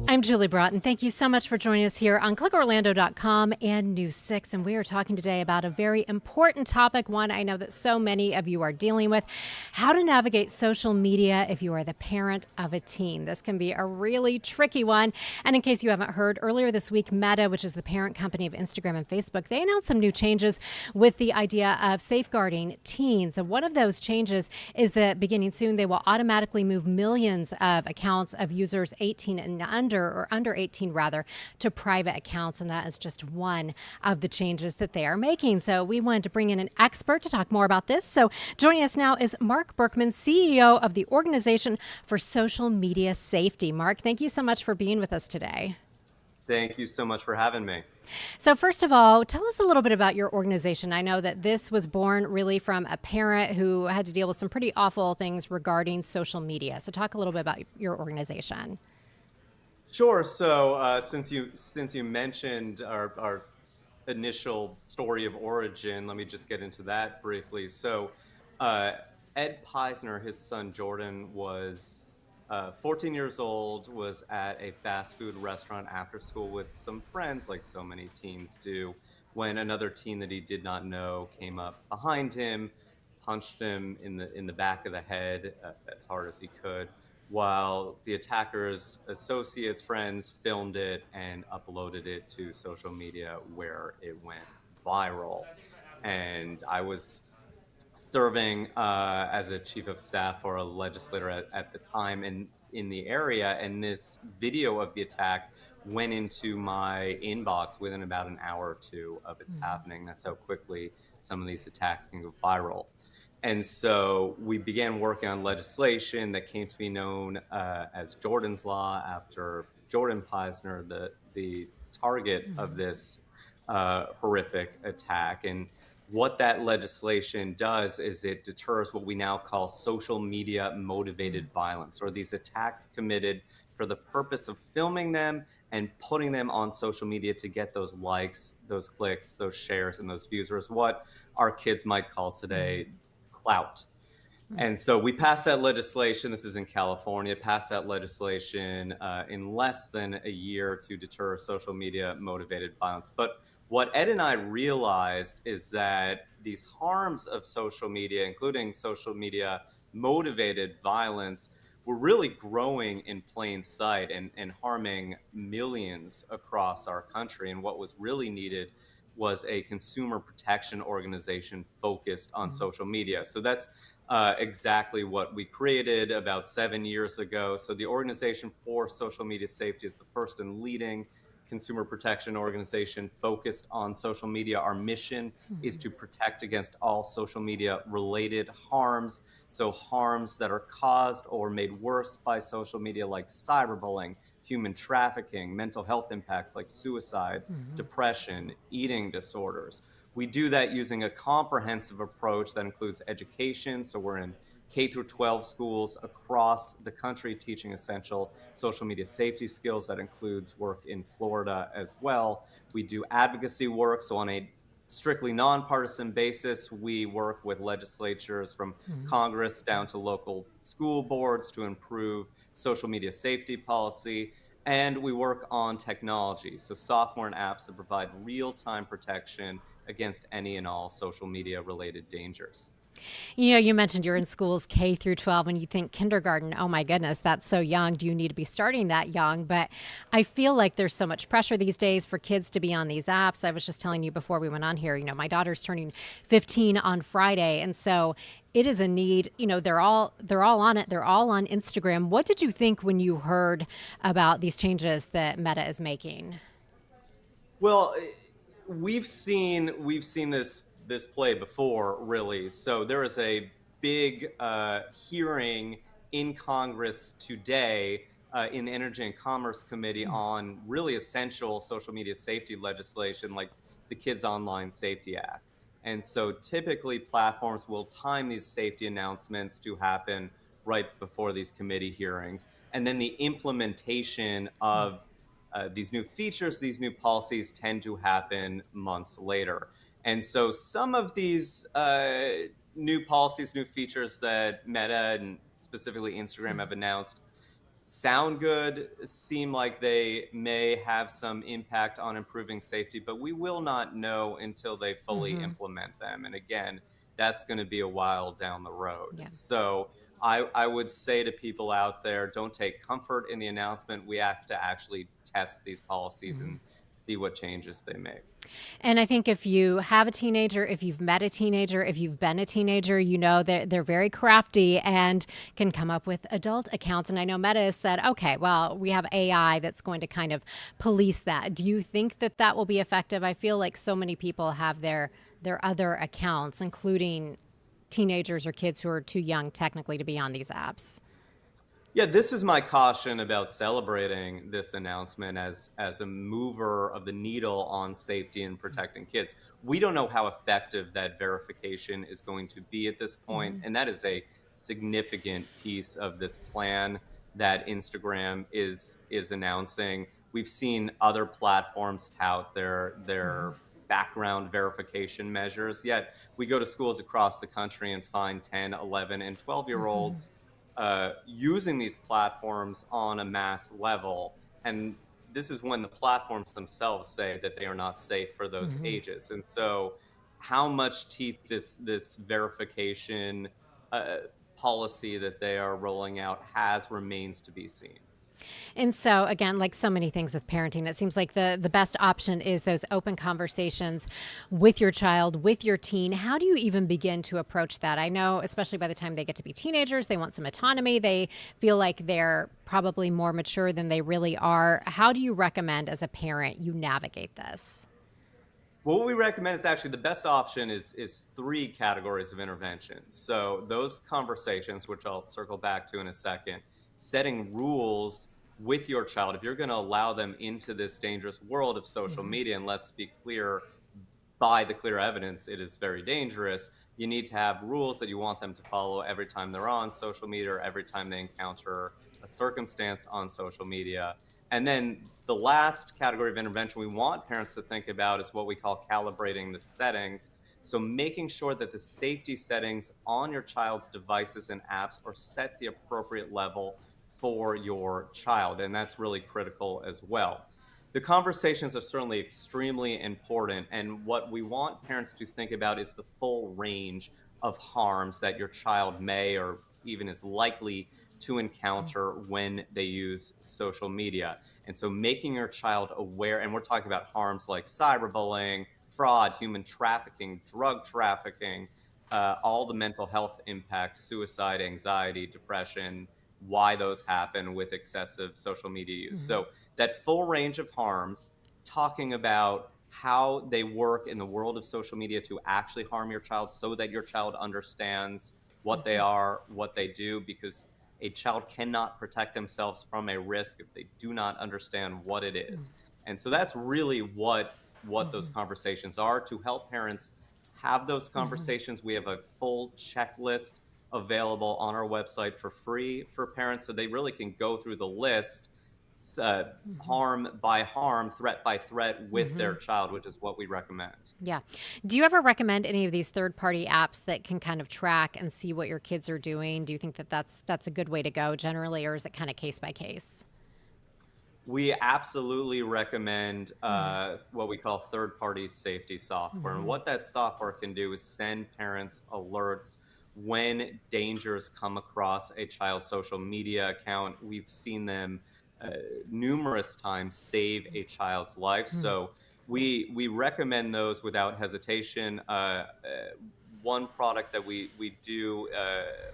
I'm Julie Broughton. Thank you so much for joining us here on clickorlando.com and News 6. And we are talking today about a very important topic, one I know that so many of you are dealing with: how to navigate social media if you are the parent of a teen. This can be a really tricky one. And in case you haven't heard, earlier this week, Meta, which is the parent company of Instagram and Facebook, they announced some new changes with the idea of safeguarding teens. And one of those changes is that beginning soon, they will automatically move millions of accounts of users 18 and under 18 rather, to private accounts. And that is just one of the changes that they are making. So we wanted to bring in an expert to talk more about this. So joining us now is Mark Berkman, CEO of the Organization for Social Media Safety. Mark, thank you so much for being with us today. Thank you so much for having me. So first of all, tell us a little bit about your organization. I know that this was born really from a parent who had to deal with some pretty awful things regarding social media. So talk a little bit about your organization. Sure. So since you mentioned our initial story of origin, let me just get into that briefly. So uh, Ed Peisner, his son Jordan, was 14 years old, was at a fast food restaurant after school with some friends, like so many teens do, when another teen that he did not know came up behind him, punched him in the back of the head as hard as he could, while the attacker's associates, friends filmed it and uploaded it to social media, where it went viral. And I was serving as a chief of staff for a legislator at the time in the area, and this video of the attack went into my inbox within about an hour or two of its happening. That's how quickly some of these attacks can go viral. And so we began working on legislation that came to be known as Jordan's Law, after Jordan Peisner, the target of this horrific attack. And what that legislation does is it deters what we now call social media motivated violence, or these attacks committed for the purpose of filming them and putting them on social media to get those likes, those clicks, those shares, and those views, or is what our kids might call today clout. And so we passed that legislation. This is in California. Passed that legislation in less than a year to deter social media motivated violence. But what Ed and I realized is that these harms of social media, including social media motivated violence, were really growing in plain sight and harming millions across our country. And what was really needed was a consumer protection organization focused on social media. So that's exactly what we created about 7 years ago. So the Organization for Social Media Safety is the first and leading consumer protection organization focused on social media. Our mission is to protect against all social media related harms. So harms that are caused or made worse by social media, like cyberbullying, human trafficking, mental health impacts like suicide, depression, eating disorders. We do that using a comprehensive approach that includes education. So we're in K through 12 schools across the country teaching essential social media safety skills. That includes work in Florida as well. We do advocacy work. So on a strictly nonpartisan basis, we work with legislatures from Congress down to local school boards to improve social media safety policy. And we work on technology, so software and apps that provide real-time protection against any and all social media related dangers. You know, you mentioned you're in schools K through 12, and you think kindergarten, oh my goodness, that's so young. Do you need to be starting that young? But I feel like there's so much pressure these days for kids to be on these apps. I was just telling you before we went on here, you know, my daughter's turning 15 on Friday. And so it is a need. You know, they're all on it. They're all on Instagram. What did you think when you heard about these changes that Meta is making? Well, we've seen this play before, really. So there is a big hearing in Congress today in the Energy and Commerce Committee on really essential social media safety legislation, like the Kids Online Safety Act. And so typically platforms will time these safety announcements to happen right before these committee hearings. And then the implementation of these new features, these new policies tend to happen months later. And so some of these new policies, new features that Meta and specifically Instagram have announced sound good, seem like they may have some impact on improving safety, but we will not know until they fully Mm-hmm. implement them. And again, that's going to be a while down the road. Yeah. So I would say to people out there, don't take comfort in the announcement. We have to actually test these policies Mm-hmm. and see what changes they make. And I think if you have a teenager, if you've met a teenager, if you've been a teenager, you know that they're very crafty and can come up with adult accounts. And I know Meta has said, okay, well, we have AI that's going to kind of police that. Do you think that that will be effective? I feel like so many people have their other accounts, including teenagers or kids who are too young technically to be on these apps. Yeah, this is my caution about celebrating this announcement as a mover of the needle on safety and protecting kids. We don't know how effective that verification is going to be at this point, Mm-hmm. and that is a significant piece of this plan that Instagram is announcing. We've seen other platforms tout their background verification measures, yet we go to schools across the country and find 10, 11, and 12-year Mm-hmm. olds using these platforms on a mass level. And this is when the platforms themselves say that they are not safe for those Mm-hmm. ages. And so, how much teeth this verification uh, policy that they are rolling out has remains to be seen. And so, again, like so many things with parenting, it seems like the best option is those open conversations with your child, with your teen. How do you even begin to approach that? I know, especially by the time they get to be teenagers, they want some autonomy. They feel like they're probably more mature than they really are. How do you recommend as a parent you navigate this? What we recommend is actually the best option is three categories of interventions. So those conversations, which I'll circle back to in a second, setting rules with your child. If you're going to allow them into this dangerous world of social Mm-hmm. media, and let's be clear, by the clear evidence, it is very dangerous. You need to have rules that you want them to follow every time they're on social media or every time they encounter a circumstance on social media. And then the last category of intervention we want parents to think about is what we call calibrating the settings. So, making sure that the safety settings on your child's devices and apps are set the appropriate level for your child. And that's really critical as well. The conversations are certainly extremely important. And what we want parents to think about is the full range of harms that your child may or even is likely to encounter when they use social media. And so making your child aware, and we're talking about harms like cyberbullying, fraud, human trafficking, drug trafficking, all the mental health impacts, suicide, anxiety, depression, why those happen with excessive social media use. Mm-hmm. So that full range of harms, talking about how they work in the world of social media to actually harm your child so that your child understands what they Mm-hmm. are, what they do, because a child cannot protect themselves from a risk if they do not understand what it is. And so that's really what those Mm-hmm. conversations are to help parents have those Mm-hmm. conversations. We have a full checklist available on our website for free for parents so they really can go through the list Mm-hmm. harm by harm, threat by threat with Mm-hmm. their child, which is what we recommend. Yeah. Do you ever recommend any of these third-party apps that can kind of track and see what your kids are doing? Do you think that that's a good way to go generally, or is it kind of case by case? We absolutely recommend Mm-hmm. what we call third party safety software. And Mm-hmm. what that software can do is send parents alerts when dangers come across a child's social media account. We've seen them uh, numerous times save a child's life. So we recommend those without hesitation. One product that we do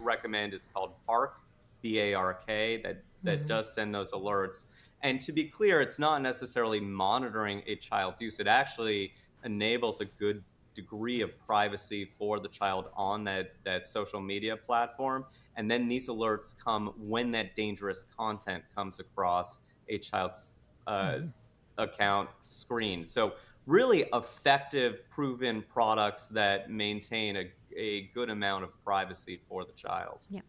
recommend is called Bark, BARK, that Mm-hmm. does send those alerts. And to be clear, it's not necessarily monitoring a child's use. It actually enables a good degree of privacy for the child on that social media platform. And then these alerts come when that dangerous content comes across a child's uh, Mm-hmm. account screen. So really effective, proven products that maintain a good amount of privacy for the child. Yeah.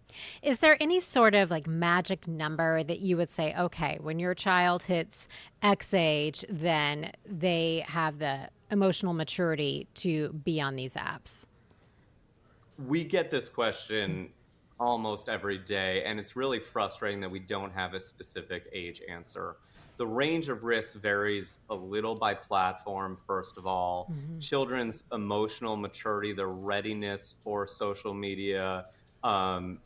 Is there any sort of like magic number that you would say, okay, when your child hits X age, then they have the emotional maturity to be on these apps? We get this question almost every day, and it's really frustrating that we don't have a specific age answer. The range of risks varies a little by platform, first of all. Hmm. Children's emotional maturity, their readiness for social media, um,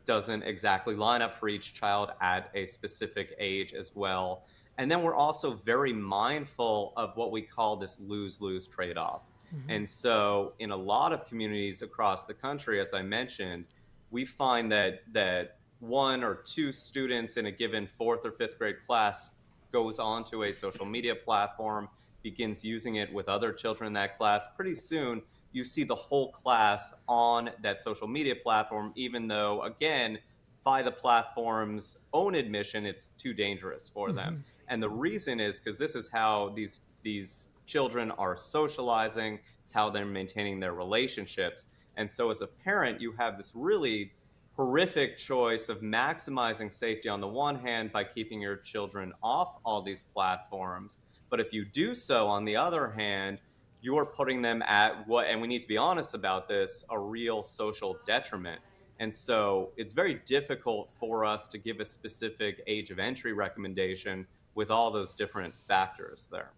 doesn't exactly line up for each child at a specific age as well. And then we're also very mindful of what we call this lose lose trade off. Hmm. And so, in a lot of communities across the country, as I mentioned, we find that one or two students in a given fourth or fifth grade class goes onto a social media platform, begins using it with other children in that class. Pretty soon, you see the whole class on that social media platform, even though, again, by the platform's own admission, it's too dangerous for them. Hmm. And the reason is because this is how these children are socializing. It's how they're maintaining their relationships. And so, as a parent, you have this really horrific choice of maximizing safety on the one hand by keeping your children off all these platforms. But if you do so, on the other hand, you're putting them at what, and we need to be honest about this, a real social detriment. And so it's very difficult for us to give a specific age of entry recommendation with all those different factors there.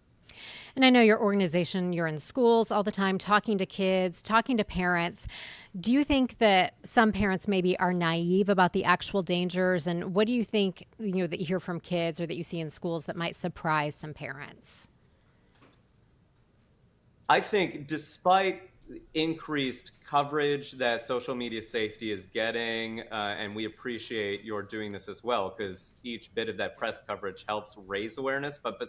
And I know your organization, you're in schools all the time, talking to kids, talking to parents. Do you think that some parents maybe are naive about the actual dangers? And what do you think, that you hear from kids or that you see in schools that might surprise some parents? I think despite increased coverage that social media safety is getting, and we appreciate your doing this as well, because each bit of that press coverage helps raise awareness. But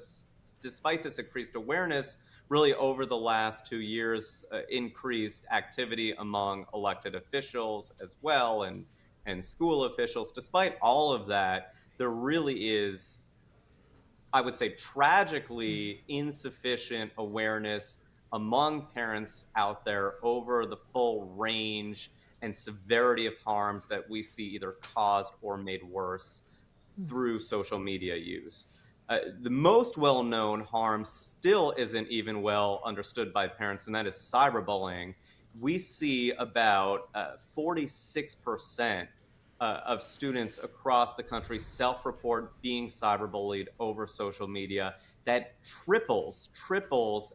despite this increased awareness, really over the last 2 years, increased activity among elected officials as well, and school officials. Despite all of that, there really is, I would say, tragically insufficient awareness among parents out there over the full range and severity of harms that we see either caused or made worse Mm. through social media use. The most well known harm still isn't even well understood by parents, and that is cyberbullying. We see about 46% of students across the country self report being cyberbullied over social media. That triples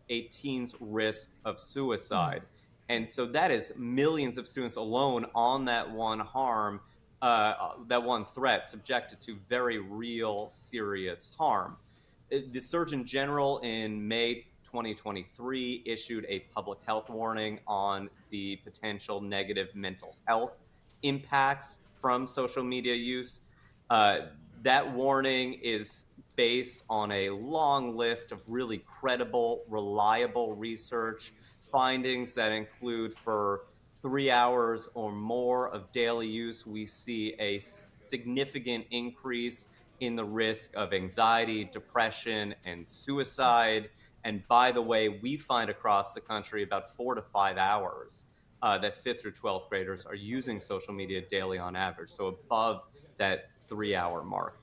a teen's risk of Mm. suicide. And so that is millions of students alone on that one harm, that one threat, subjected to very real, serious harm. The Surgeon General in May 2023 issued a public health warning on the potential negative mental health impacts from social media use. Uh, that warning is based on a long list of really credible, reliable research findings that include for 3 hours or more of daily use, we see a significant increase in the risk of anxiety, depression, and suicide. And by the way, we find across the country about 4 to 5 hours that fifth through 12th graders are using social media daily on average. So above that 3 hour mark.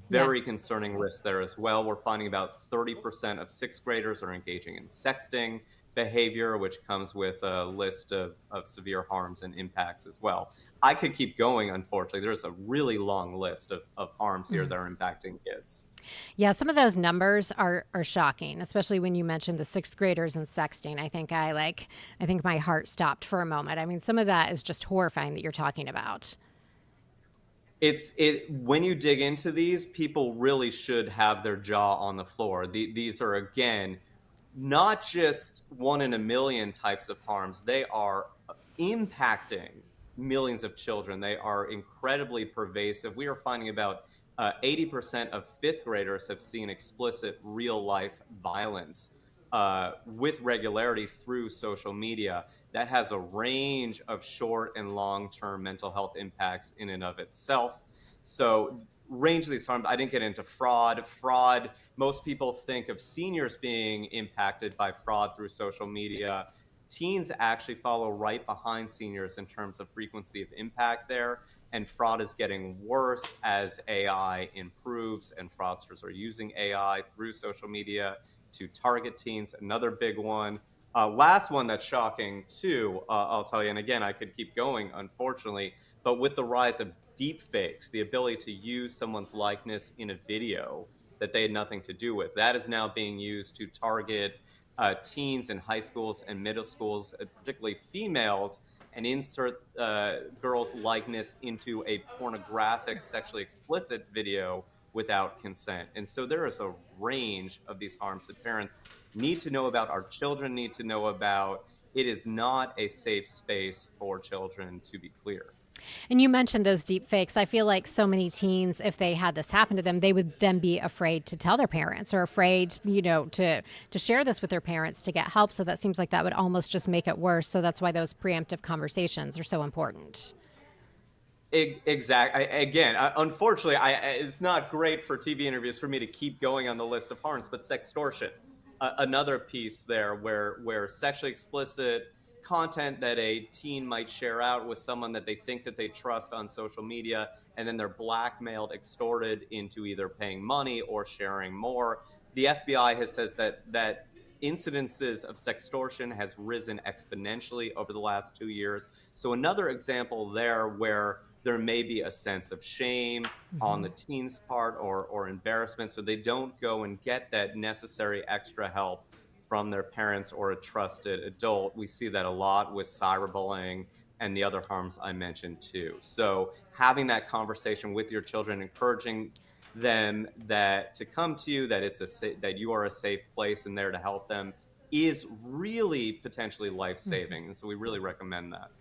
Yeah. Very concerning risk there as well. We're finding about 30% of sixth graders are engaging in sexting behavior, which comes with a list of severe harms and impacts as well. I could keep going, unfortunately. There's a really long list of harms here Mm. that are impacting kids. Yeah, some of those numbers are shocking, especially when you mentioned the sixth graders and sexting. I think my heart stopped for a moment. I mean, some of that is just horrifying that you're talking about. It when you dig into these, people really should have their jaw on the floor. These are, again, not just one in a million types of harms. They are impacting millions of children. They are incredibly pervasive. We are finding about 80% of fifth graders have seen explicit real life violence with regularity through social media. That has a range of short and long term mental health impacts in and of itself. So, range of these harms, I didn't get into fraud. Most people think of seniors being impacted by fraud through social media. teens actually follow right behind seniors in terms of frequency of impact there. And fraud is getting worse as AI improves, and fraudsters are using AI through social media to target teens. Another big one. Last one that's shocking too, I'll tell you, and again, I could keep going, unfortunately, but with the rise of deepfakes, the ability to use someone's likeness in a video that they had nothing to do with, that is now being used to target teens in high schools and middle schools, particularly females, and insert girls' likeness into a pornographic, sexually explicit video without consent. And so there is a range of these harms that parents need to know about, our children need to know about. It is not a safe space for children, to be clear. And you mentioned those deep fakes. I feel like so many teens, if they had this happen to them, they would then be afraid to tell their parents or afraid, to share this with their parents to get help. So that seems like that would almost just make it worse. So that's why those preemptive conversations are so important. Exactly. Again, unfortunately, it's not great for TV interviews for me to keep going on the list of harms, but sextortion, another piece there where sexually explicit content that a teen might share out with someone that they think that they trust on social media, and then they're blackmailed, extorted into either paying money or sharing more. The FBI has says that incidences of sextortion has risen exponentially over the last 2 years. So another example there where there may be a sense of shame on the Mhm. teen's part, or embarrassment. So they don't go and get that necessary extra help from their parents or a trusted adult. We see that a lot with cyberbullying and the other harms I mentioned too. So having that conversation with your children, encouraging them that to come to you, that that you are a safe place and there to help them, is really potentially life Mhm. saving. And so we really recommend that.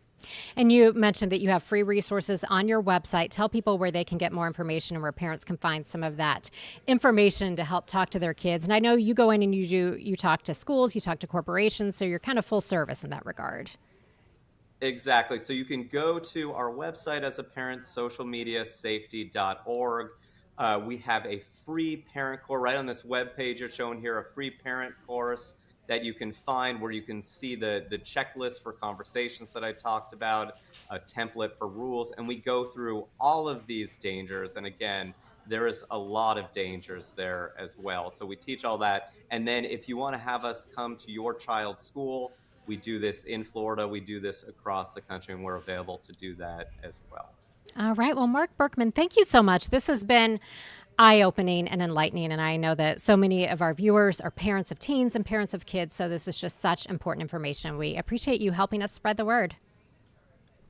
And you mentioned that you have free resources on your website. Tell people where they can get more information and where parents can find some of that information to help talk to their kids. And I know you go in and you talk to schools, you talk to corporations, so you're kind of full service in that regard. Exactly. So you can go to our website as a parent, socialmediasafety.org. We have a free parent course right on this webpage you're showing here, a free parent course that you can find where you can see the checklist for conversations that I talked about, a template for rules, and we go through all of these dangers. And again, there is a lot of dangers there as well. So we teach all that. And then if you want to have us come to your child's school, we do this in Florida, we do this across the country, and we're available to do that as well. All right. Well, Mark Berkman, thank you so much. This has been eye opening and enlightening. And I know that so many of our viewers are parents of teens and parents of kids. So this is just such important information. We appreciate you helping us spread the word.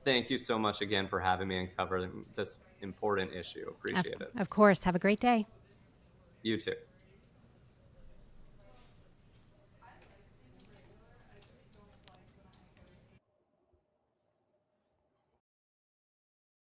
Thank you so much again for having me and covering this important issue. Of, Appreciate it. of course. Have a great day. You too.